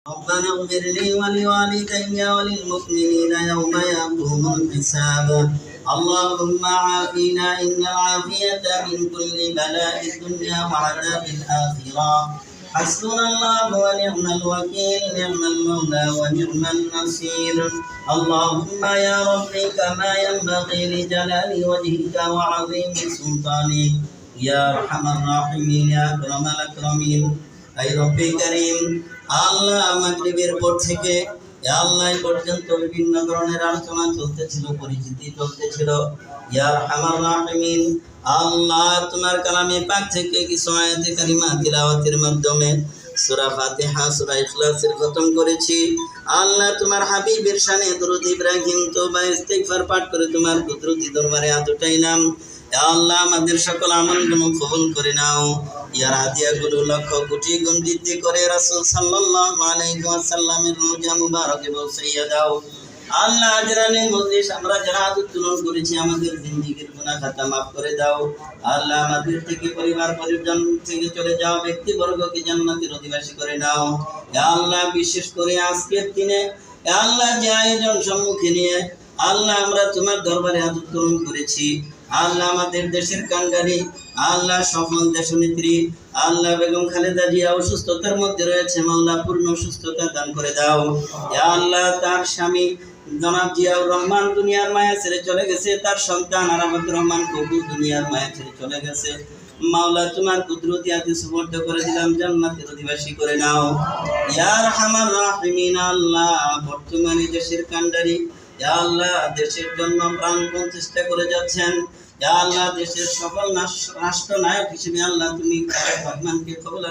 ربنا اغفر لي ولوالدي وللمؤمنين يوم يقوم الحساب اللهم عافنا إن العافية من كل بلاء الدنيا وعذاب الآخرة حسبنا الله ونعم الوكيل نعم المولى ونعم النصير اللهم يا ربي كما ينبغي لجلال وجهك وعظيم سلطانك يا أرحم الراحمين يا أكرم الأكرمين أي ربي كريم আল্লাহ মাগরিবের পর থেকে আল্লাহ পর্যন্ত বিভিন্ন ধরনের আলোচনা চলতেছিল, পরিচিতি চলতেছিল। ইয়া আরহামার রাহিমিন, আল্লাহ তোমার কালামে পাক থেকে কিছু আয়াতে কারিমা তিলাওয়াতের মাধ্যমে সূরা ফাতিহা সূরা ইখলাসের খতম করেছি। আল্লাহ তোমার হাবিবের শানে দরুদ ইব্রাহিম তওবা ইস্তিগফার পাঠ করে তোমার কুদরতি দরবারে হাত উঠাইলাম। আল্লাহ আমাদের সকল আমলগুলো কবুল করে নাও। ইয়ার হাদিয়াগুলো লক্ষ কোটি গুণ বৃদ্ধি করে রাসূল সাল্লাল্লাহু আলাইহি ওয়াসাল্লামের রওজা মুবারকে পৌঁছাইয়া দাও। আল্লাহ আজরানে মজলিস আমরা যারা উত্তোলন করেছি আমাদের জিন্দেগীর গুনাহ খাতা মাফ করে দাও। আল্লাহ আমাদের থেকে পরিবার পরিজন থেকে চলে যাওয়া ব্যক্তিবর্গকে জান্নাতের অধিবাসী করে নাও। ইয়া আল্লাহ বিশেষ করে আজকের দিনে আল্লাহ যে আয়োজন সম্মুখে নিয়ে আল্লাহ আমরা তোমার দরবারে হাত উত্তোলন করেছি। আল্লাহ আমাদের দেশের কাঙ্গালি আল্লাহ সফল দেশনেত্রী আল্লাহ বেগম খালেদা জিয়া অসুস্থতার মধ্যে রয়েছে, মাওলা পূর্ণ সুস্থতা দান করে দাও। ইয়া আল্লাহ তার স্বামী জনাব জিয়াউর রহমান দুনিয়ার মায়া ছেড়ে চলে গেছে, তার সন্তান আরাফাতুর রহমান কবুর দুনিয়ার মায়া ছেড়ে চলে গেছে। মাওলা তোমার কুদরতি হাতে সুপর্দ করে দিলাম, জান্নাতের অধিবাসী করে নাও। ইয়া আরহামার রাহিমিন, আল্লাহ বর্তমানে দেশের কান্ডারি ইয়া আল্লাহ দেশের জন্য প্রাণপণ চেষ্টা করে যাচ্ছেন। ইয়া আল্লাহ দেশের সকল রাষ্ট্রনায়ক হিসেবে আল্লাহ তুমি তারেক রহমানকে কবুল